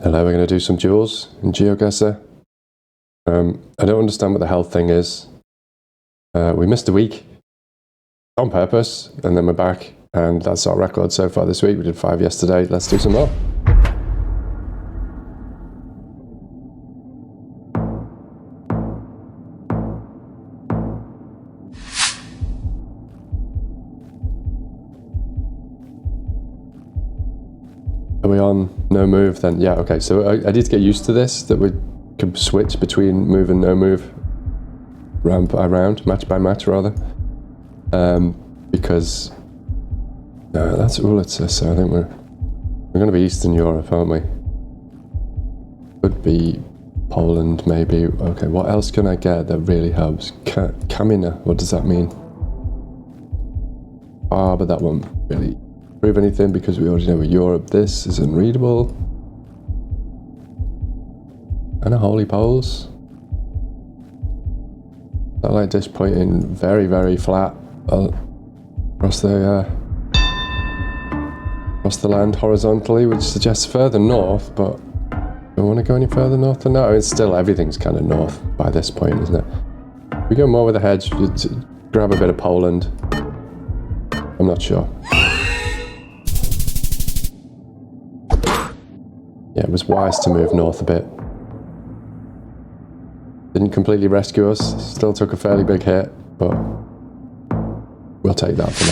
Hello, we're going to do some duels in GeoGuessr. I don't understand what the health thing is. We missed a week on purpose, and then we're back, and that's our record so far this week. We did 5 yesterday. Let's do some more. Are we on no move then? Yeah, okay. So I need to get used to this, that we can switch between move and no move, round by round, match by match rather. Because that's all it says. So I think we're going to be Eastern Europe, aren't we? Could be Poland, maybe. Okay, what else can I get that really helps? Kamina, what does that mean? But that won't really prove anything because we already know Europe. This is unreadable. And a holy poles. Satellite dish pointing very, very flat across the land horizontally, which suggests further north, but do I want to go any further north than that? I mean, still everything's kind of north by this point, isn't it? We go more with a hedge, grab a bit of Poland. I'm not sure. Yeah, it was wise to move north a bit. Didn't completely rescue us, still took a fairly big hit, but we'll take that for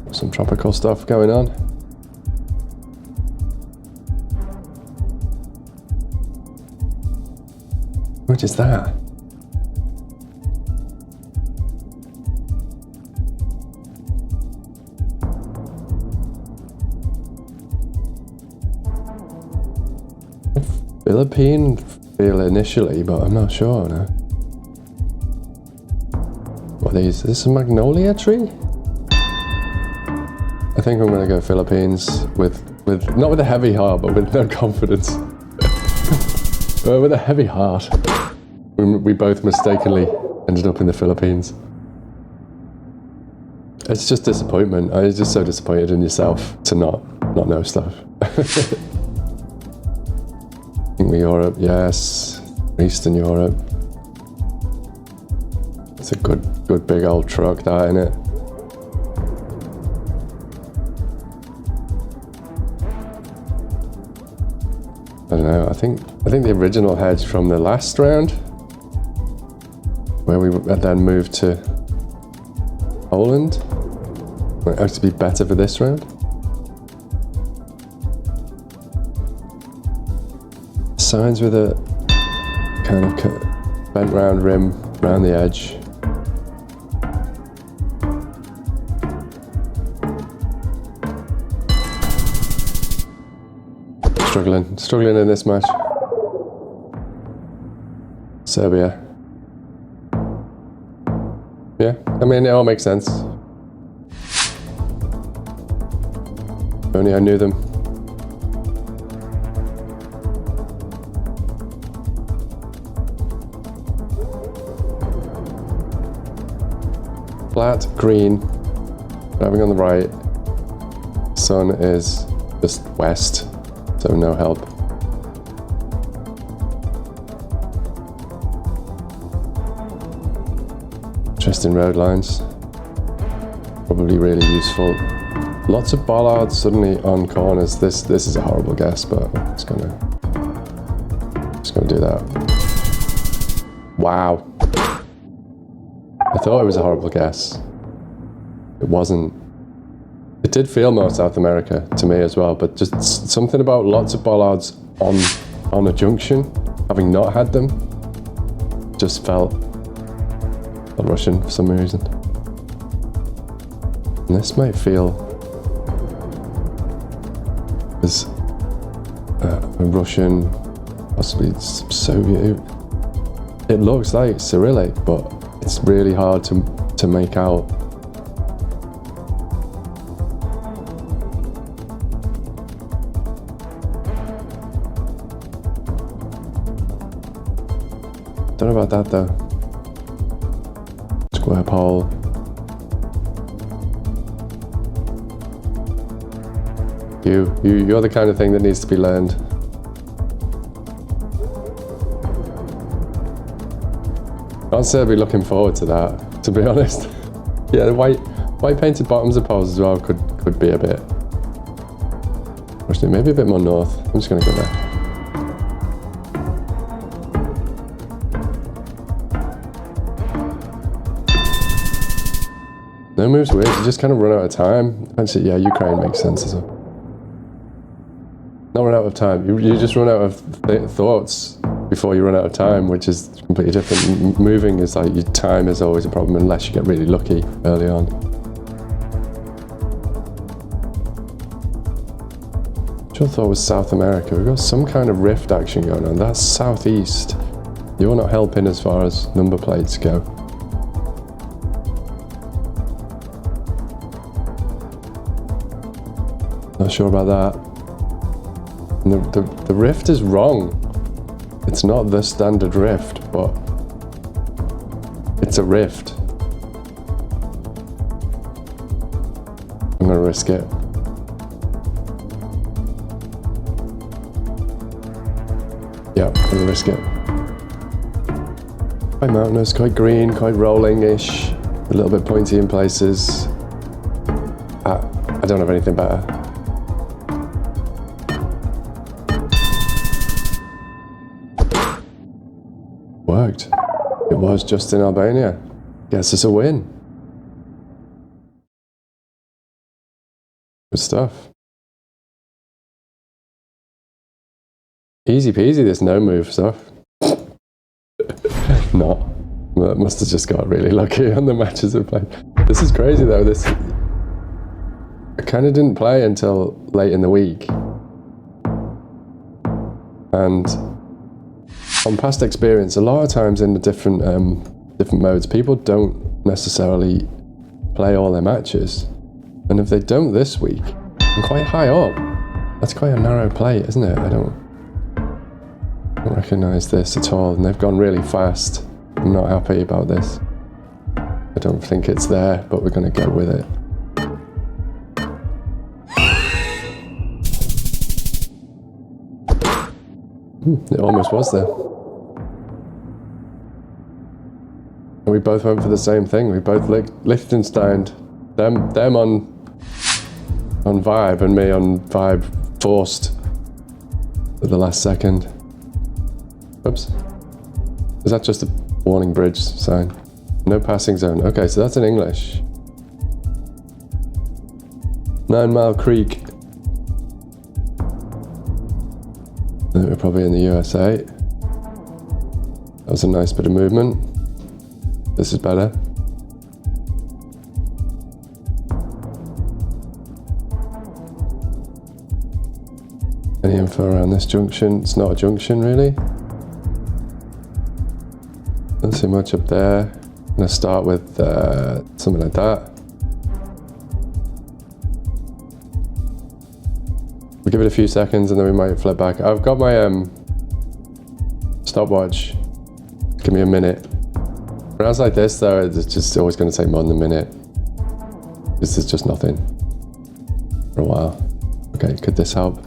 now. Some tropical stuff going on. What is that? Philippine feel initially, but I'm not sure now. What are these? Is this a magnolia tree? I think I'm gonna go Philippines with not with a heavy heart, but with no confidence. With a heavy heart. We both mistakenly ended up in the Philippines. It's just disappointment. I was just so disappointed in yourself to not know stuff. Europe, yes. Eastern Europe. It's a good big old truck, that, isn't it? I don't know. I think the original hedge from the last round, where we then moved to Poland, might actually be better for this round. Signs with a kind of bent round rim around the edge. Struggling in this match. Serbia. Yeah, I mean, it all makes sense. If only I knew them. Flat, green, driving on the right. Sun is just west, so no help. Interesting road lines. Probably really useful. Lots of bollards suddenly on corners. This is a horrible guess, but I'm just gonna do that. Wow. I thought it was a horrible guess. It wasn't. It did feel more South America to me as well, but just something about lots of bollards on a junction, having not had them, just felt Russian for some reason. And this might feel as a Russian, possibly Soviet. It looks like Cyrillic, but it's really hard to make out. Don't know about that though. Square pole. You're the kind of thing that needs to be learned. I'd say I'd be looking forward to that, to be honest. Yeah, the white painted bottoms of poles as well could be a bit. Actually, maybe a bit more north. I'm just gonna go there. No move's weird, you just kind of run out of time. Actually, yeah, Ukraine makes sense as well. Not run out of time, you just run out of thoughts before you run out of time, which is completely different. Moving is like, your time is always a problem unless you get really lucky early on. Sure thought it was South America. We've got some kind of rift action going on. That's southeast. You're not helping as far as number plates go. Not sure about that. And the rift is wrong. It's not the standard rift, but it's a rift. I'm gonna risk it. Yeah, I'm gonna risk it. Quite mountainous, quite green, quite rolling-ish, a little bit pointy in places. I don't have anything better. Worked. It was just in Albania. Guess it's a win. Good stuff. Easy peasy, this no move stuff. Not. Well, that must have just got really lucky on the matches I played. This is crazy though. I kind of didn't play until late in the week. And on past experience, a lot of times in the different modes, people don't necessarily play all their matches. And if they don't this week, I'm quite high up. That's quite a narrow plate, isn't it? I don't recognise this at all, and they've gone really fast. I'm not happy about this. I don't think it's there, but we're going to go with it. It almost was there. And we both went for the same thing. We both Liechtensteined. Them on vibe and me on vibe forced at the last second. Oops. Is that just a warning bridge sign? No passing zone. Okay, so that's in English. 9 Mile Creek. I think we're probably in the USA. That was a nice bit of movement. This is better. Any info around this junction? It's not a junction really. Don't see much up there. I'm gonna start with something like that. We'll give it a few seconds and then we might flip back. I've got my stopwatch. Give me a minute. When I was like this though, it's just always going to take more than a minute. This is just nothing for a while. Okay, could this help?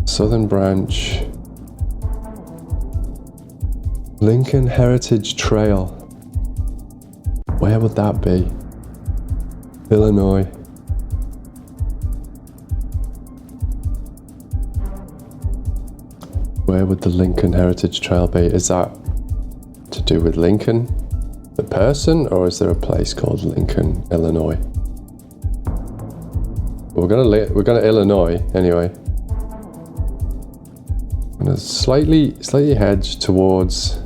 Southern Branch. Lincoln Heritage Trail. Where would that be? Illinois. Where would the Lincoln Heritage Trail be? Is that to do with Lincoln, the person, or is there a place called Lincoln, Illinois? We're gonna Illinois anyway. I'm gonna slightly hedge towards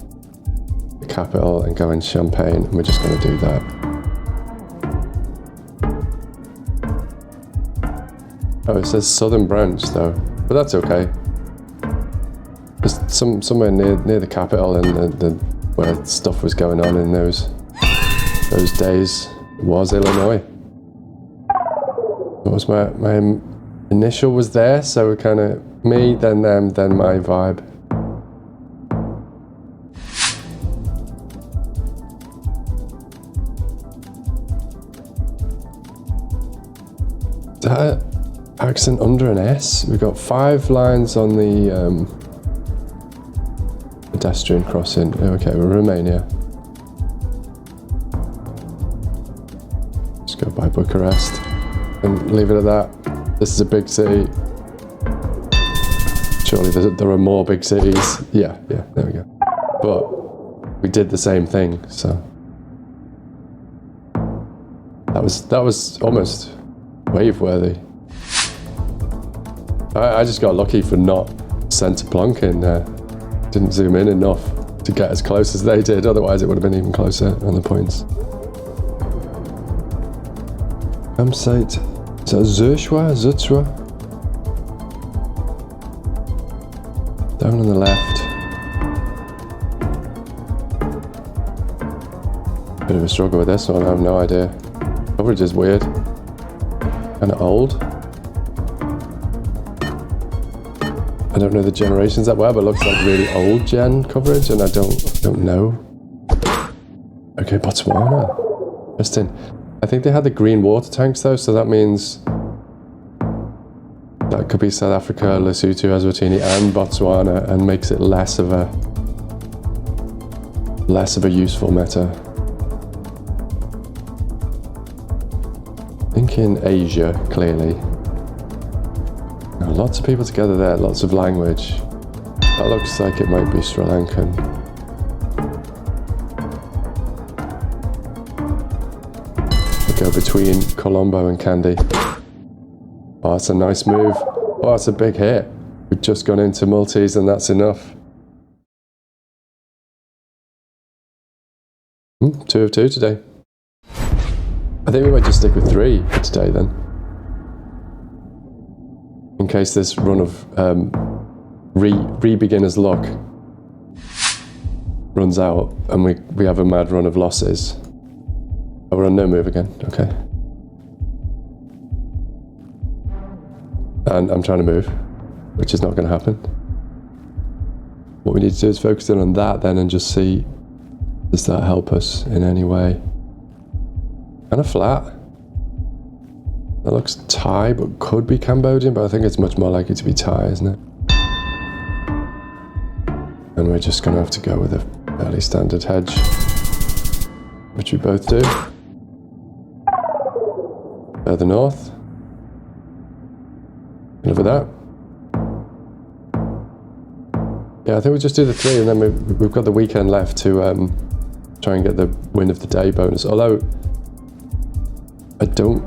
the capital and go in Champaign, and we're just gonna do that. Oh, it says Southern Branch though, but that's okay. Just somewhere near the capital and where stuff was going on in those days was Illinois. What was my initial was there, so we're kind of me, then them, then my vibe. that accent under an S? We've got 5 lines on the pedestrian crossing. Okay, we're Romania. Just go by Bucharest and leave it at that. This is a big city. Surely there are more big cities. Yeah, there we go. But we did the same thing, so that was almost wave-worthy. I just got lucky for not center plonking there. Didn't zoom in enough to get as close as they did, otherwise it would have been even closer on the points. Campsite, is that Zutzwa? Down on the left. Bit of a struggle with this one, I have no idea. Coverage is weird. Kinda old. I don't know the generations that well, but it looks like really old gen coverage, and I don't know. Okay, Botswana. Interesting. I think they had the green water tanks though, so that means that could be South Africa, Lesotho, Eswatini, and Botswana, and makes it less of a useful meta. I think in Asia, clearly. Lots of people together there, lots of language. That looks like it might be Sri Lankan. We'll go between Colombo and Kandy. Oh, that's a nice move. Oh, that's a big hit. We've just gone into multis and that's enough. 2 of 2 today. I think we might just stick with 3 for today then. In case this run of re-beginner's luck runs out and we have a mad run of losses. Oh, we're on no move again, okay. And I'm trying to move, which is not going to happen. What we need to do is focus in on that then and just see, does that help us in any way? Kind of flat. That looks Thai, but could be Cambodian, but I think it's much more likely to be Thai, isn't it? And we're just going to have to go with a fairly standard hedge, which we both do. Further north. Enough of that. Yeah, I think we'll just do the 3, and then we've got the weekend left to try and get the win of the day bonus. Although, I don't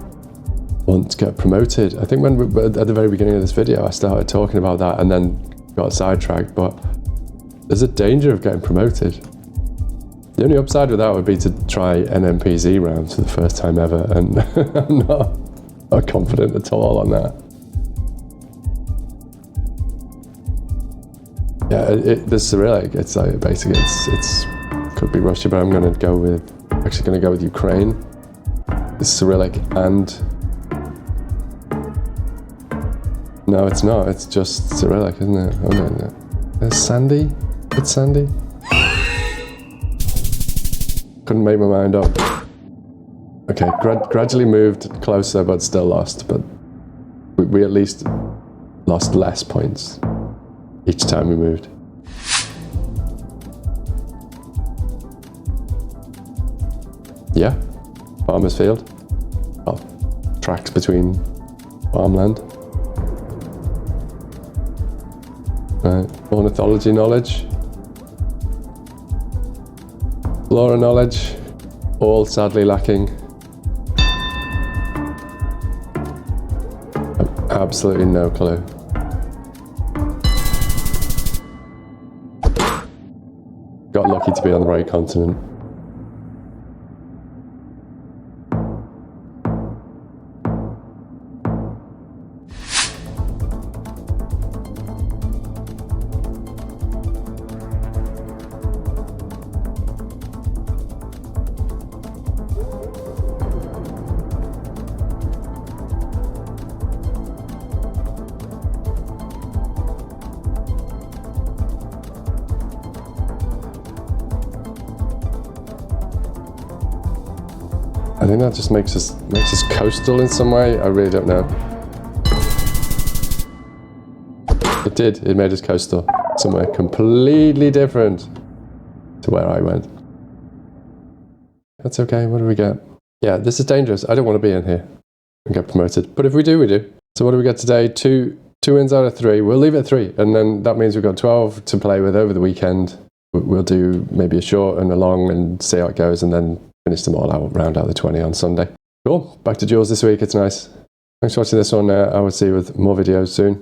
want to get promoted. I think at the very beginning of this video, I started talking about that and then got sidetracked, but there's a danger of getting promoted. The only upside with that would be to try NMPZ rounds for the first time ever, and I'm not confident at all on that. Yeah, the Cyrillic, it's like basically it's could be Russia, but I'm going to go with Ukraine. The Cyrillic and no, it's not. It's just Cyrillic, isn't it? Oh no. There's Sandy. It's Sandy. Couldn't make my mind up. Okay, gradually moved closer, but still lost. But we at least lost less points each time we moved. Yeah, farmer's field. Well, tracks between farmland. Right, ornithology knowledge. Flora knowledge, all sadly lacking. Absolutely no clue. Got lucky to be on the right continent. I think that just makes us coastal in some way. I really don't know. It did. It made us coastal. Somewhere completely different to where I went. That's okay. What do we get? Yeah, this is dangerous. I don't want to be in here and get promoted. But if we do, we do. So what do we get today? Two wins out of 3. We'll leave it at 3. And then that means we've got 12 to play with over the weekend. We'll do maybe a short and a long and see how it goes, and then finish them all out, round out the 20 on Sunday. Cool. Back to duels this week. It's nice. Thanks for watching this one. I will see you with more videos soon.